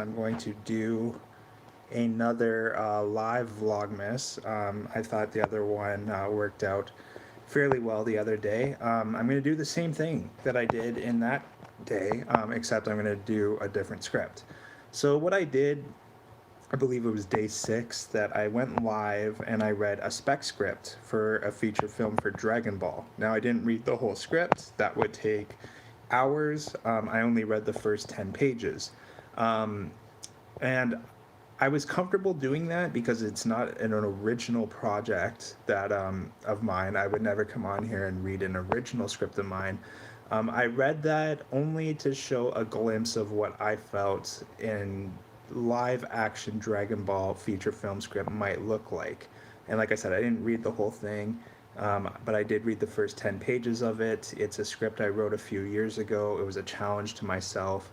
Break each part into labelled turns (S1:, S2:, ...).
S1: I'm going to do another live Vlogmas. I thought the other one worked out fairly well the other day. I'm going to do the same thing that I did in that day, except I'm going to do a different script. So what I did, I believe it was day 6, that I went live and I read a spec script for a feature film for Dragon Ball. Now, I didn't read the whole script. That would take hours. I only read the first 10 pages. Um, and I was comfortable doing that because it's not an original project that of mine. I would never come on here and read an original script of mine. I read that only to show a glimpse of what I felt in live action Dragon Ball feature film script might look like. And like I said, I didn't read the whole thing, but I did read the first 10 pages of it. It's a script I wrote a few years ago. It was a challenge to myself.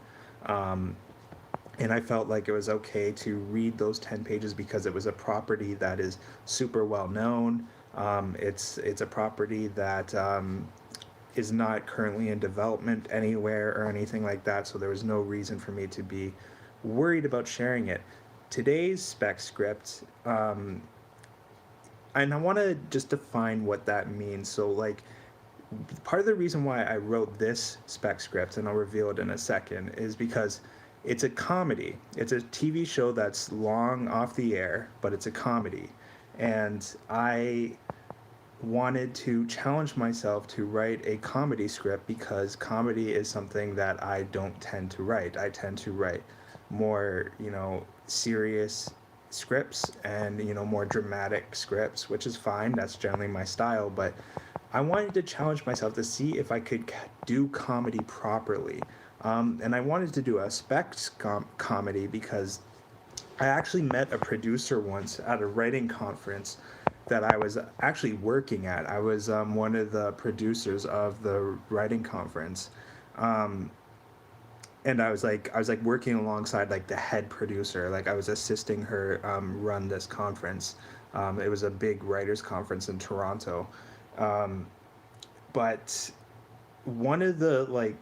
S1: And I felt like it was okay to read those 10 pages because it was a property that is super well known. It's a property that is not currently in development anywhere or anything like that, so there was no reason for me to be worried about sharing it. Today's spec script, and I want to just define what that means. So, like, part of the reason why I wrote this spec script, and I'll reveal it in a second, is because it's a comedy. It's a TV show that's long off the air, but it's a comedy. And I wanted to challenge myself to write a comedy script because comedy is something that I don't tend to write. I tend to write more, serious scripts and, more dramatic scripts, which is fine. That's generally my style, but I wanted to challenge myself to see if I could do comedy properly. And I wanted to do a specs comedy because I actually met a producer once at a writing conference that I was actually working at. I was one of the producers of the writing conference. Um, and I was like working alongside like the head producer. Like I was assisting her run this conference. It was a big writers conference in Toronto. Um, but one of the like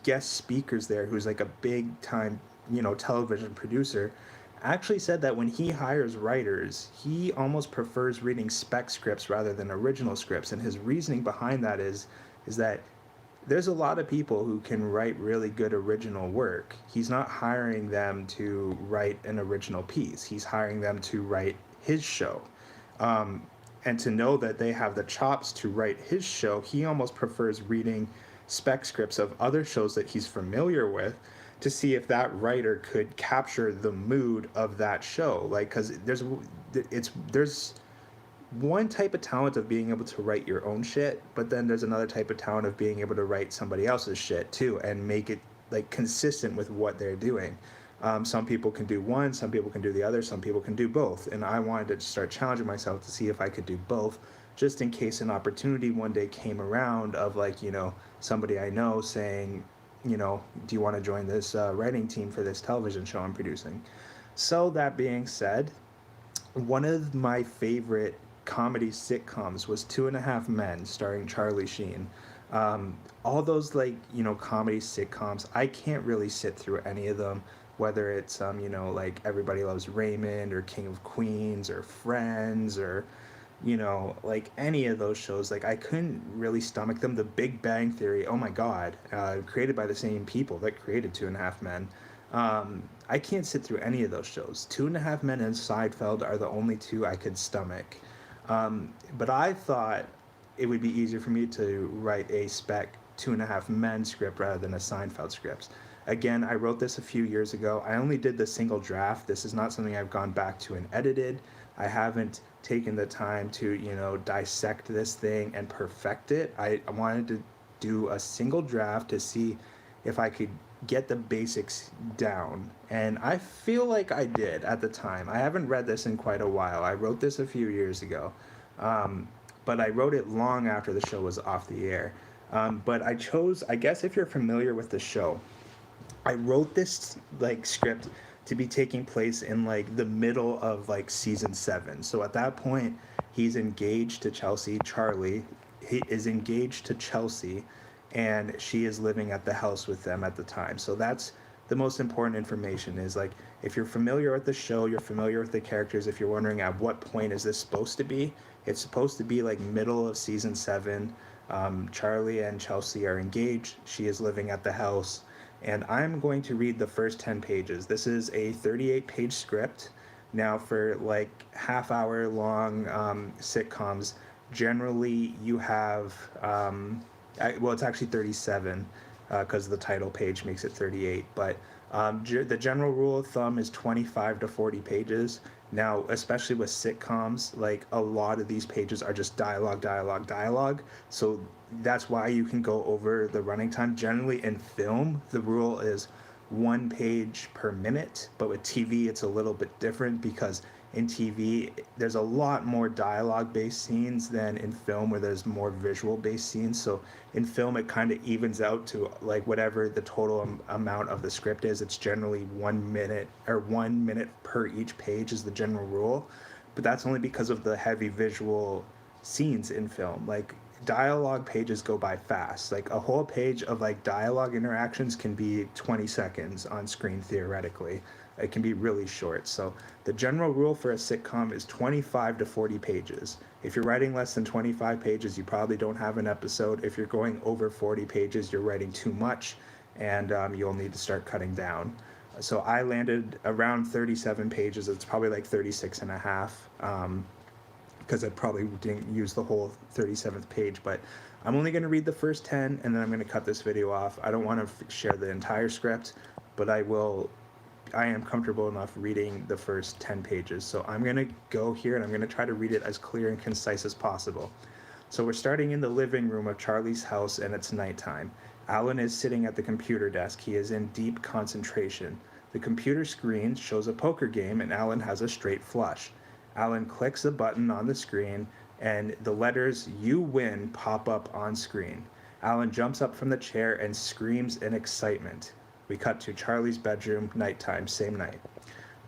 S1: guest speakers there, who's like a big time television producer, actually said that when he hires writers, he almost prefers reading spec scripts rather than original scripts. And his reasoning behind that is that there's a lot of people who can write really good original work. He's not hiring them to write an original piece. He's hiring them to write his show. Um, and to know that they have the chops to write his show, he almost prefers reading spec scripts of other shows that he's familiar with to see if that writer could capture the mood of that show. Like, because there's one type of talent of being able to write your own shit, but then there's another type of talent of being able to write somebody else's shit too and make it like consistent with what they're doing. Some people can do one, some people can do the other, some people can do both. And I wanted to start challenging myself to see if I could do both, just in case an opportunity one day came around of like, somebody I know saying, do you want to join this writing team for this television show I'm producing? So that being said, one of my favorite comedy sitcoms was Two and a Half Men, starring Charlie Sheen. All those comedy sitcoms, I can't really sit through any of them. Whether it's like Everybody Loves Raymond or King of Queens or Friends or like any of those shows, like I couldn't really stomach them. The Big Bang Theory, oh my god, created by the same people that created Two and a Half Men. I can't sit through any of those shows. Two and a Half Men and Seinfeld are the only two I could stomach. But I thought it would be easier for me to write a spec Two and a Half Men script rather than a Seinfeld script. Again, I wrote this a few years ago. I only did the single draft. This is not something I've gone back to and edited. I haven't taken the time to, dissect this thing and perfect it. I wanted to do a single draft to see if I could get the basics down. And I feel like I did at the time. I haven't read this in quite a while. I wrote this a few years ago. But I wrote it long after the show was off the air. But I chose, I guess if you're familiar with the show, I wrote this like script to be taking place in like the middle of like season 7. So at that point, he's engaged to Chelsea. Charlie, he is engaged to Chelsea, and she is living at the house with them at the time. So that's the most important information is like if you're familiar with the show, you're familiar with the characters. If you're wondering at what point is this supposed to be, it's supposed to be like middle of season 7. Charlie and Chelsea are engaged. She is living at the house, and I'm going to read the first 10 pages. This is a 38-page script. Now, for like half-hour long sitcoms, generally you have, well, it's actually 37 because the title page makes it 38, but the general rule of thumb is 25 to 40 pages. Now, especially with sitcoms, like a lot of these pages are just dialogue, dialogue, dialogue. So that's why you can go over the running time. Generally in film, the rule is 1 page per minute, but with TV, it's a little bit different because in TV, there's a lot more dialogue-based scenes than in film where there's more visual-based scenes. So in film, it kind of evens out to like whatever the total amount of the script is. It's generally 1 minute or 1 minute per each page is the general rule. But that's only because of the heavy visual scenes in film. Like dialogue pages go by fast. Like a whole page of like dialogue interactions can be 20 seconds on screen theoretically. It can be really short. So the general rule for a sitcom is 25 to 40 pages. If you're writing less than 25 pages, you probably don't have an episode. If you're going over 40 pages, you're writing too much, and you'll need to start cutting down. So I landed around 37 pages. It's probably like 36 and a half. Because I probably didn't use the whole 37th page, but I'm only going to read the first 10, and then I'm going to cut this video off. I don't want to share the entire script, but I am comfortable enough reading the first 10 pages. So I'm going to go here, and I'm going to try to read it as clear and concise as possible. So we're starting in the living room of Charlie's house, and it's nighttime. Alan is sitting at the computer desk. He is in deep concentration. The computer screen shows a poker game, and Alan has a straight flush. Alan clicks a button on the screen, and the letters "You win" pop up on screen. Alan jumps up from the chair and screams in excitement. We cut to Charlie's bedroom, nighttime, same night.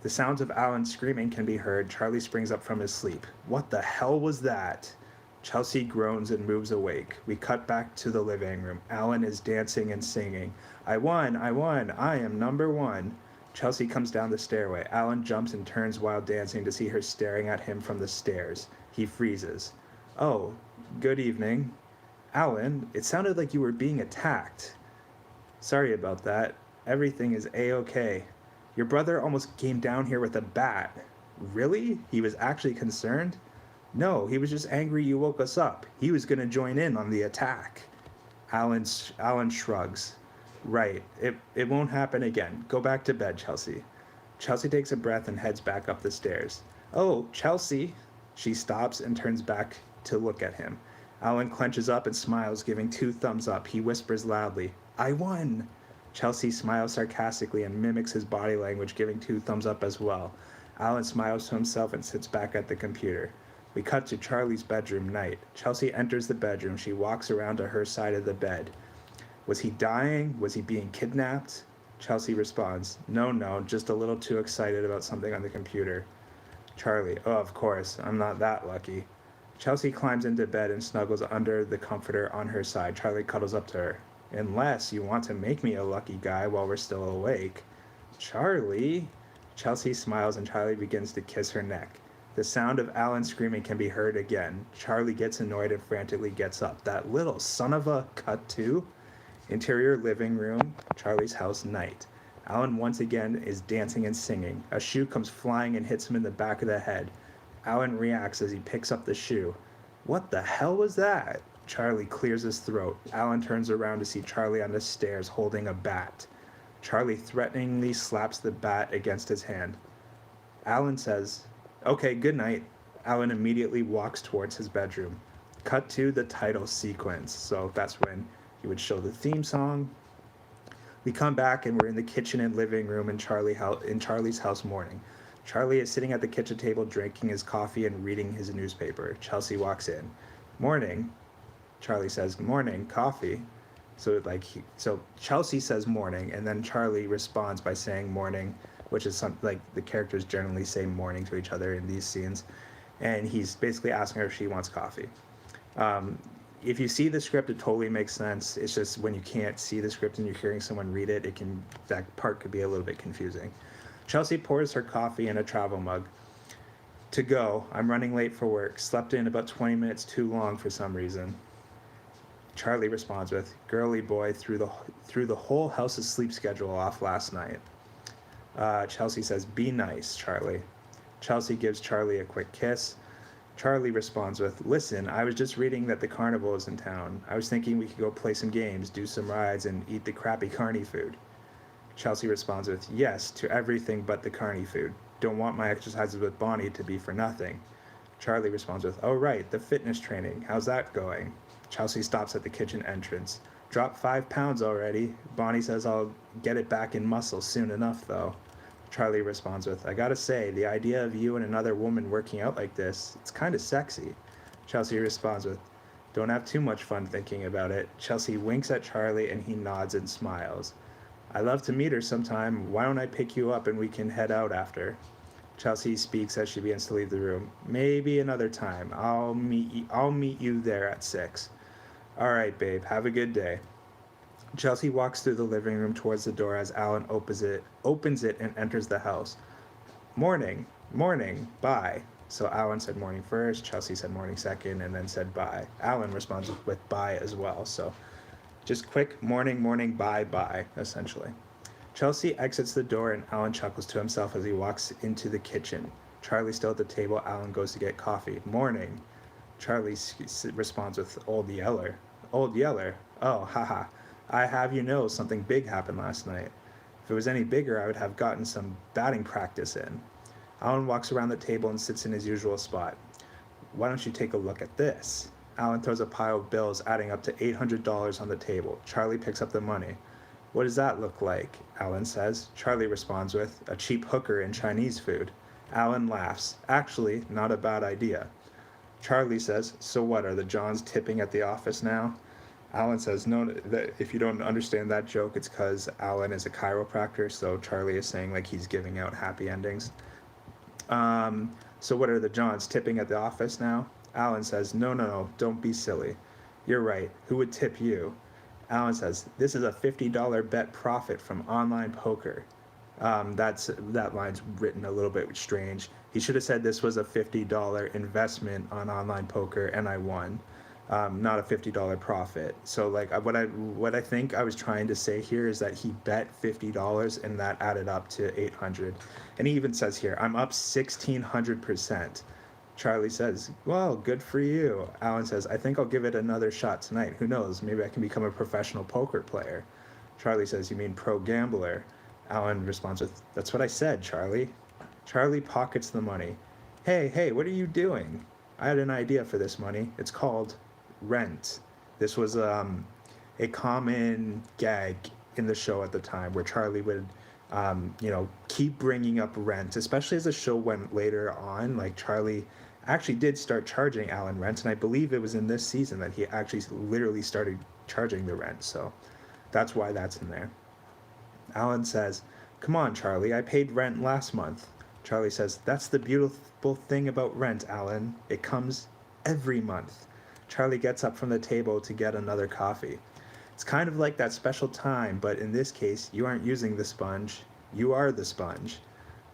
S1: The sounds of Alan screaming can be heard. Charlie springs up from his sleep. What the hell was that? Chelsea groans and moves awake. We cut back to the living room. Alan is dancing and singing. I won, I am number one. Chelsea comes down the stairway. Alan jumps and turns while dancing to see her staring at him from the stairs. He freezes. Oh, good evening. Alan, it sounded like you were being attacked. Sorry about that. Everything is A-okay. Your brother almost came down here with a bat. Really? He was actually concerned? No, he was just angry you woke us up. He was going to join in on the attack. Alan shrugs. Right. It won't happen again. Go back to bed, Chelsea. Chelsea takes a breath and heads back up the stairs. Oh, Chelsea. She stops and turns back to look at him. Alan clenches up and smiles, giving 2 thumbs up. He whispers loudly, I won. Chelsea smiles sarcastically and mimics his body language, giving 2 thumbs up as well. Alan smiles to himself and sits back at the computer. We cut to Charlie's bedroom, night. Chelsea enters the bedroom. She walks around to her side of the bed. Was he dying? Was he being kidnapped? Chelsea responds, No, just a little too excited about something on the computer. Charlie, oh, of course, I'm not that lucky. Chelsea climbs into bed and snuggles under the comforter on her side. Charlie cuddles up to her. Unless you want to make me a lucky guy while we're still awake. Charlie? Chelsea smiles and Charlie begins to kiss her neck. The sound of Alan screaming can be heard again. Charlie gets annoyed and frantically gets up. That little son of a cut to. Interior living room, Charlie's house, night. Alan once again is dancing and singing. A shoe comes flying and hits him in the back of the head. Alan reacts as he picks up the shoe. What the hell was that? Charlie clears his throat. Alan turns around to see Charlie on the stairs holding a bat. Charlie threateningly slaps the bat against his hand. Alan says, Okay, good night. Alan immediately walks towards his bedroom. Cut to the title sequence. So that's when he would show the theme song. We come back and we're in the kitchen and living room in Charlie's house morning. Charlie is sitting at the kitchen table drinking his coffee and reading his newspaper. Chelsea walks in. Morning. Charlie says, Morning, coffee. So Chelsea says morning, and then Charlie responds by saying morning, which is the characters generally say morning to each other in these scenes. And he's basically asking her if she wants coffee. if you see the script, it totally makes sense. It's just when you can't see the script and you're hearing someone read it, that part could be a little bit confusing. Chelsea pours her coffee in a travel mug. To go, I'm running late for work. Slept in about 20 minutes too long for some reason. Charlie responds with, "Girly boy threw the whole house's sleep schedule off last night." Chelsea says, "Be nice, Charlie." Chelsea gives Charlie a quick kiss. Charlie responds with, "Listen, I was just reading that the carnival is in town. I was thinking we could go play some games, do some rides, and eat the crappy carny food." Chelsea responds with, "Yes, to everything but the carny food. Don't want my exercises with Bonnie to be for nothing." Charlie responds with, "Oh right, the fitness training. How's that going?" Chelsea stops at the kitchen entrance. "Dropped 5 pounds already. Bonnie says I'll get it back in muscle soon enough, though." Charlie responds with, "I gotta say, the idea of you and another woman working out like this, it's kind of sexy." Chelsea responds with, "Don't have too much fun thinking about it." Chelsea winks at Charlie and he nods and smiles. "I love to meet her sometime. Why don't I pick you up and we can head out after?" Chelsea speaks as she begins to leave the room. "Maybe another time. I'll meet you there at 6. "All right, babe. Have a good day." Chelsea walks through the living room towards the door as Alan opens it and enters the house. "Morning. Morning. Bye." So Alan said morning first, Chelsea said morning second, and then said bye. Alan responds with bye as well. So just quick morning, morning, bye, bye, essentially. Chelsea exits the door and Alan chuckles to himself as he walks into the kitchen. Charlie still at the table. Alan goes to get coffee. "Morning." Charlie responds with Old Yeller. "Old Yeller? Oh, haha. I have you know something big happened last night. If it was any bigger, I would have gotten some batting practice in." Alan walks around the table and sits in his usual spot. "Why don't you take a look at this?" Alan throws a pile of bills adding up to $800 on the table. Charlie picks up the money. "What does that look like?" Alan says. Charlie responds with, "A cheap hooker in Chinese food." Alan laughs. "Actually, not a bad idea." Charlie says, "So what, are the Johns tipping at the office now?" Alan says, "No, if you don't understand that joke, it's because Alan is a chiropractor, so Charlie is saying like he's giving out happy endings. So what, are the Johns tipping at the office now?" Alan says, No, don't be silly. You're right. Who would tip you?" Alan says, "This is a $50 bet profit from online poker." That line's written a little bit strange. He should have said this was a $50 investment on online poker and I won, not a $50 profit. So like what I think I was trying to say here is that he bet $50 and that added up to 800. And he even says here, "I'm up 1,600%. Charlie says, "Well, good for you." Alan says, "I think I'll give it another shot tonight. Who knows? Maybe I can become a professional poker player." Charlie says, "You mean pro gambler?" Alan responds with, "That's what I said, Charlie." Charlie pockets the money. Hey, what are you doing?" "I had an idea for this money. It's called rent." This was a common gag in the show at the time where Charlie would keep bringing up rent, especially as the show went later on. Like Charlie actually did start charging Alan rent, and I believe it was in this season that he actually literally started charging the rent. So that's why that's in there. Alan says, "Come on, Charlie, I paid rent last month." Charlie says, "That's the beautiful thing about rent, Alan. It comes every month." Charlie gets up from the table to get another coffee. "It's kind of like that special time, but in this case, you aren't using the sponge. You are the sponge."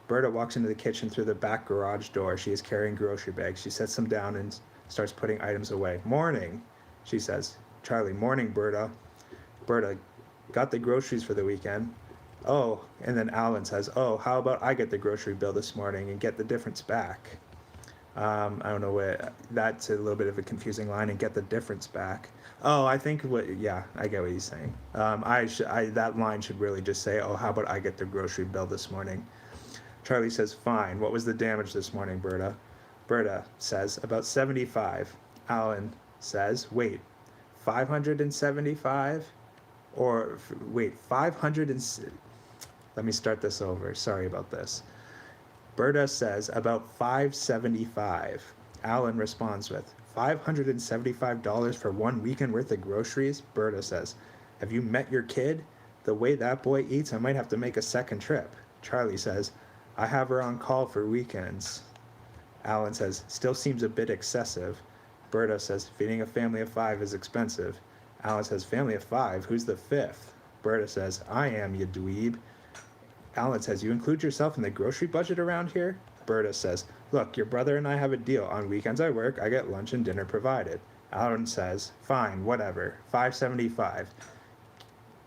S1: Berta walks into the kitchen through the back garage door. She is carrying grocery bags. She sets them down and starts putting items away. "Morning," she says. Charlie, "Morning, Berta." Berta, "Got the groceries for the weekend?" "Oh," and then Alan says, "Oh, how about I get the grocery bill this morning and get the difference back?" I don't know what, that's a little bit of a confusing line, and get the difference back. Oh, I think I get what he's saying. That line should really just say, "Oh, how about I get the grocery bill this morning?" Charlie says, "Fine. What was the damage this morning, Berta?" Berta says, "About 75. Alan says, "Wait, 575? Or, wait, 500 and... Let me start this over. Sorry about this. Berta says, "About 575. Alan responds with, $575 for 1 weekend worth of groceries?" Berta says, "Have you met your kid? The way that boy eats, I might have to make a second trip." Charlie says, "I have her on call for weekends." Alan says, "Still seems a bit excessive." Berta says, feeding a family of 5 is expensive. Alan says, family of 5? Who's the 5th? Berta says, I am, you dweeb. Alan says, you include yourself in the grocery budget around here? Berta says, look, your brother and I have a deal. On weekends I work, I get lunch and dinner provided. Alan says, fine, whatever. $5.75.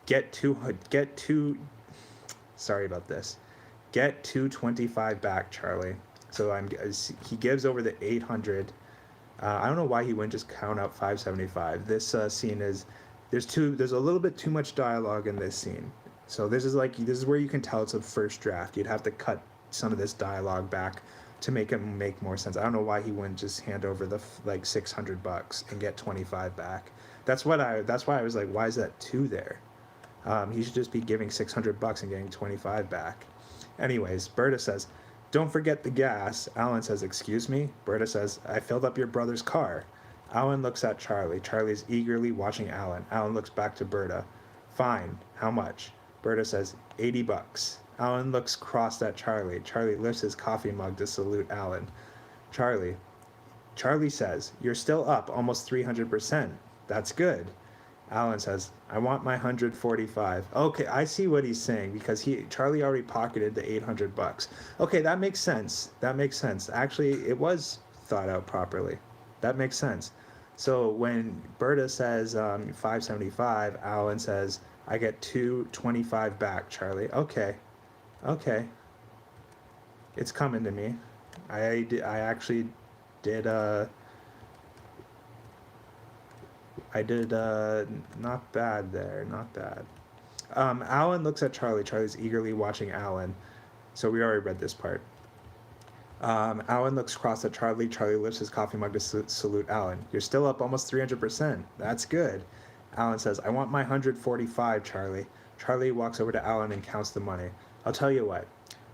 S1: Get two, sorry about this. Get 225 back, Charlie. So he gives over the 800. I don't know why he wouldn't just count out 575. This scene is there's a little bit too much dialogue in this scene. So this is where you can tell it's a first draft. You'd have to cut some of this dialogue back to make it make more sense. I don't know why he wouldn't just hand over the like $600 and get 25 back. That's why I was like, why is that 2 there? He should just be giving $600 and getting 25 back. Anyways, Berta says, don't forget the gas. Alan says, excuse me? Berta says, I filled up your brother's car. Alan looks at Charlie. Charlie's eagerly watching Alan. Alan looks back to Berta. Fine. How much? Berta says, $80. Alan looks crossed at Charlie. Charlie lifts his coffee mug to salute Alan. Charlie says, you're still up almost 300%. That's good. Alan says, I want my 145. Okay, I see what he's saying because Charlie already pocketed the $800. Okay, that makes sense. Actually, it was thought out properly. That makes sense. So when Berta says 575, Alan says, I get 225 back, Charlie. Okay. It's coming to me. I actually did not bad there, not bad. Alan looks at Charlie. Charlie's eagerly watching Alan. So we already read this part. Alan looks across at Charlie. Charlie lifts his coffee mug to salute Alan. You're still up almost 300%. That's good. Alan says, I want my 145, Charlie. Charlie walks over to Alan and counts the money. I'll tell you what.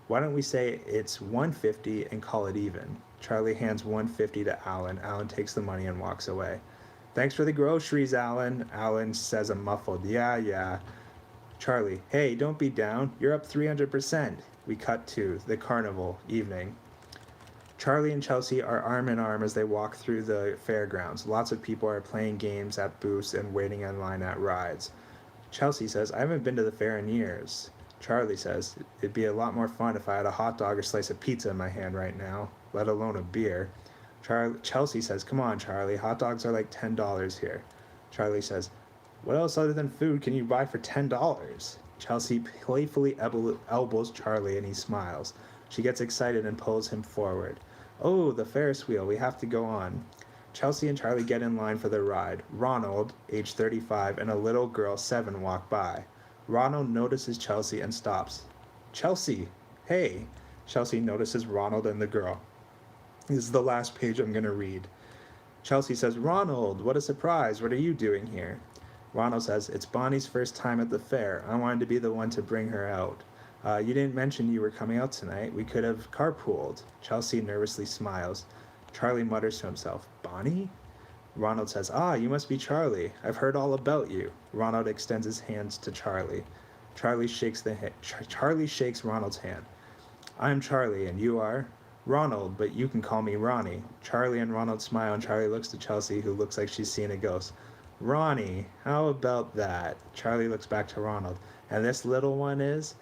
S1: Why don't we say it's 150 and call it even? Charlie hands 150 to Alan. Alan takes the money and walks away. Thanks for the groceries, Alan. Alan says a muffled, yeah. Charlie, hey, don't be down. You're up 300%. We cut to the carnival evening. Charlie and Chelsea are arm in arm as they walk through the fairgrounds. Lots of people are playing games at booths and waiting in line at rides. Chelsea says, I haven't been to the fair in years. Charlie says, it'd be a lot more fun if I had a hot dog or slice of pizza in my hand right now, let alone a beer. Chelsea says, come on, Charlie, hot dogs are like $10 here. Charlie says, what else other than food can you buy for $10? Chelsea playfully elbows Charlie and he smiles. She gets excited and pulls him forward. Oh, the Ferris wheel, we have to go on. Chelsea and Charlie get in line for their ride. Ronald, age 35, and a little girl, 7, walk by. Ronald notices Chelsea and stops. Chelsea, hey. Chelsea notices Ronald and the girl. This is the last page I'm going to read. Chelsea says, Ronald, what a surprise. What are you doing here? Ronald says, it's Bonnie's first time at the fair. I wanted to be the one to bring her out. You didn't mention you were coming out tonight. We could have carpooled. Chelsea nervously smiles. Charlie mutters to himself, Bonnie? Ronald says, you must be Charlie. I've heard all about you. Ronald extends his hands to Charlie. Charlie shakes Ronald's hand. I'm Charlie, and you are? Ronald, but you can call me Ronnie. Charlie and Ronald smile, and Charlie looks to Chelsea, who looks like she's seen a ghost. Ronnie, how about that? Charlie looks back to Ronald. And this little one is?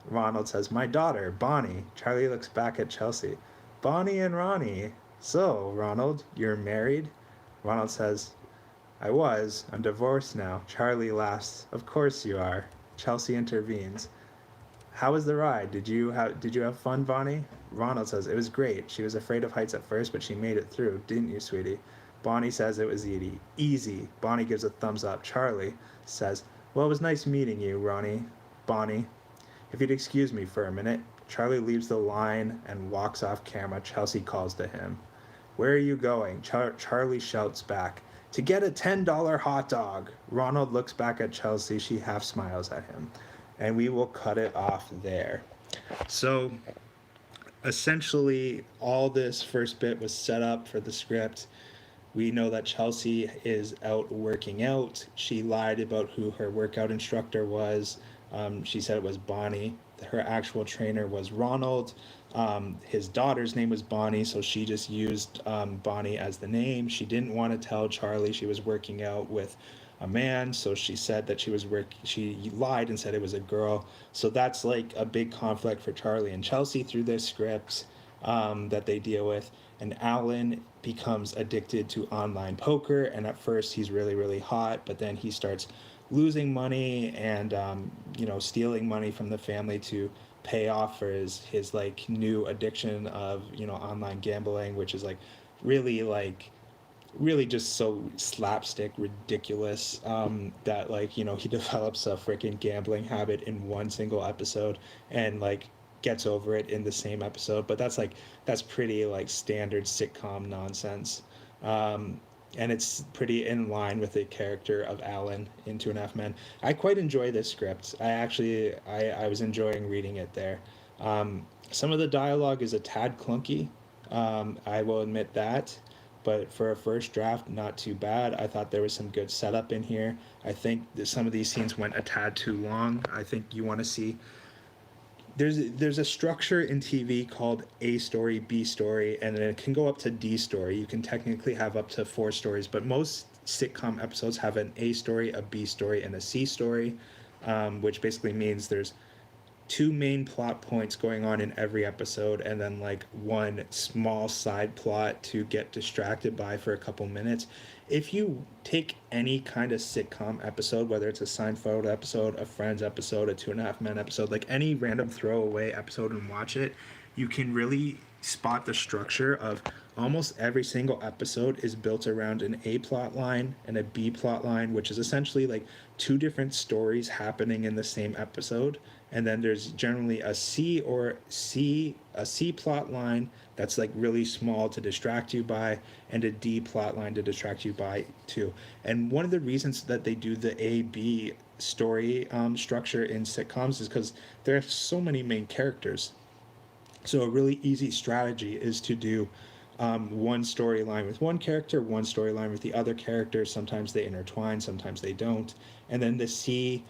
S1: Ronald says, my daughter, Bonnie. Charlie looks back at Chelsea. Bonnie and Ronnie. So, Ronald, you're married? Ronald says, I was. I'm divorced now. Charlie laughs. Of course you are. Chelsea intervenes. How was the ride? Did you have fun, Bonnie? Ronald says, it was great. She was afraid of heights at first, but she made it through. Didn't you, sweetie? Bonnie says it was easy. Bonnie gives a thumbs up. Charlie says, well, it was nice meeting you, Bonnie. If you'd excuse me for a minute. Charlie leaves the line and walks off camera. Chelsea calls to him. Where are you going? Charlie shouts back. To get a $10 hot dog. Ronald looks back at Chelsea. She half smiles at him. And we will cut it off there. So, essentially, all this first bit was set up for the script. We know that Chelsea is out working out. She lied about who her workout instructor was. She said it was Bonnie. Her actual trainer was Ronald. His daughter's name was Bonnie, so she just used Bonnie as the name. She didn't want to tell Charlie she was working out with a man, so she said that she lied and said it was a girl. So that's like a big conflict for Charlie and Chelsea through this script that they deal with. And Alan becomes addicted to online poker, and at first he's really, really hot, but then he starts losing money and stealing money from the family to pay off for his like new addiction of online gambling, which is really just so slapstick ridiculous, that he develops a freaking gambling habit in one single episode and like gets over it in the same episode. But that's pretty like standard sitcom nonsense. And it's pretty in line with the character of Alan in Two and a Half Men. I quite enjoy this script. I was enjoying reading it there. Some of the dialogue is a tad clunky. I will admit that, but for a first draft, not too bad. I thought there was some good setup in here. I think that some of these scenes went a tad too long. I think you want to see there's a structure in TV called A story, B story, and then it can go up to D story. You can technically have up to 4 stories, but most sitcom episodes have an A story, a B story, and a C story, which basically means there's 2 main plot points going on in every episode, and then like one small side plot to get distracted by for a couple minutes. If you take any kind of sitcom episode, whether it's a Seinfeld episode, a Friends episode, a Two and a Half Men episode, like any random throwaway episode, and watch it, you can really spot the structure of almost every single episode is built around an A plot line and a B plot line, which is essentially like 2 different stories happening in the same episode. And then there's generally a C plot line that's like really small to distract you by, and a D plot line to distract you by too. And one of the reasons that they do the A B story structure in sitcoms is because there are so many main characters. So a really easy strategy is to do one storyline with one character, one storyline with the other character. Sometimes they intertwine, sometimes they don't. And then the C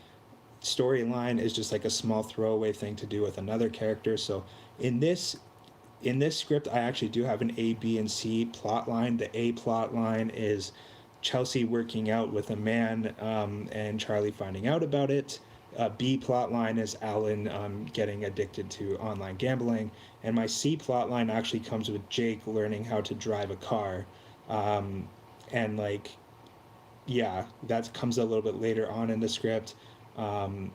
S1: storyline is just like a small throwaway thing to do with another character. So in this script, I actually do have an A, B, and C plot line. The A plot line is Chelsea working out with a man, and Charlie finding out about it. B plot line is Alan getting addicted to online gambling, and my C plot line actually comes with Jake learning how to drive a car, and like, yeah, that comes a little bit later on in the script. Um,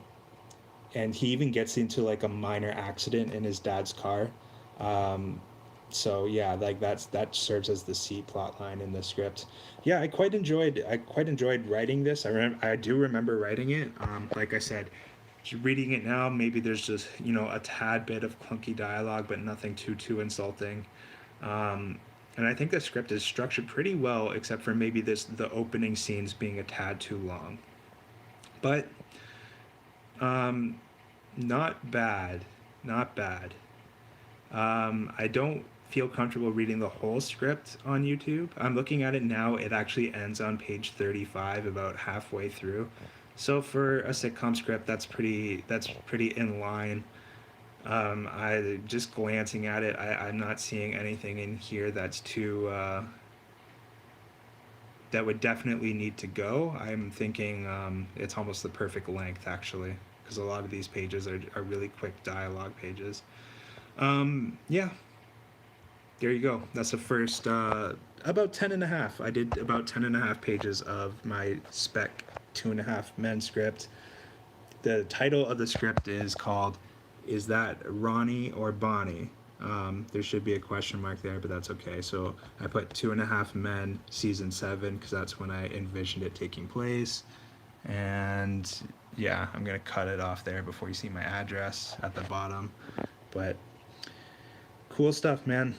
S1: and he even gets into like a minor accident in his dad's car. Um, so yeah, like that serves as the C plot line in the script. Yeah, I quite enjoyed writing this. I do remember writing it. Like I said, reading it now, maybe there's just a tad bit of clunky dialogue, but nothing too insulting. Um, and I think the script is structured pretty well, except for maybe the opening scenes being a tad too long. But um, not bad, not bad. I don't feel comfortable reading the whole script on YouTube. I'm looking at it now. It actually ends on page 35, about halfway through. So for a sitcom script, that's pretty in line. I just glancing at it, I'm not seeing anything in here that would definitely need to go. I'm thinking it's almost the perfect length actually, because a lot of these pages are really quick dialogue pages. Yeah, there you go. That's the first about 10 and a half. I did about 10 and a half pages of my spec Two and a Half Men script. The title of the script is called "Is That Ronnie or Bonnie?" There should be a question mark there, but that's okay. So I put Two and a Half Men season 7 because that's when I envisioned it taking place. And yeah, I'm gonna cut it off there before you see my address at the bottom. But cool stuff, man.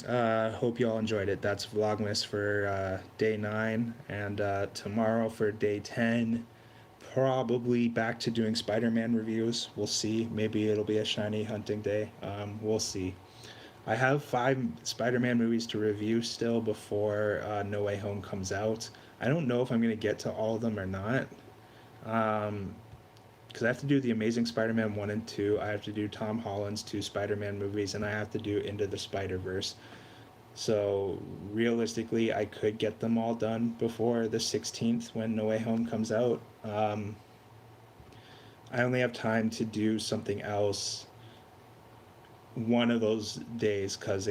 S1: Hope you all enjoyed it. That's Vlogmas for day 9, and tomorrow for day 10. Probably back to doing Spider-Man reviews. We'll see. Maybe it'll be a shiny hunting day. We'll see. I have 5 Spider-Man movies to review still before No Way Home comes out. I don't know if I'm going to get to all of them or not. Um, because I have to do the Amazing Spider-Man 1 and 2. I have to do Tom Holland's 2 Spider-Man movies, and I have to do Into the Spider-Verse. So realistically, I could get them all done before the 16th when No Way Home comes out. I only have time to do something else one of those days because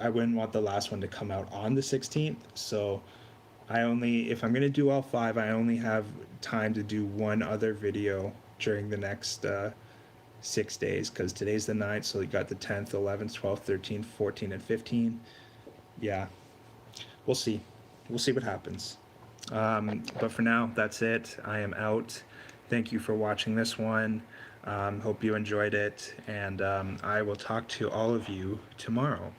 S1: I wouldn't want the last one to come out on the 16th. So if I'm going to do all 5, I only have time to do one other video during the next 6 days, because today's the 9th, so you got the 10th, 11th, 12th, 13th, 14th, and 15th. Yeah, we'll see. We'll see what happens. But for now, that's it. I am out. Thank you for watching this one. Hope you enjoyed it, and I will talk to all of you tomorrow.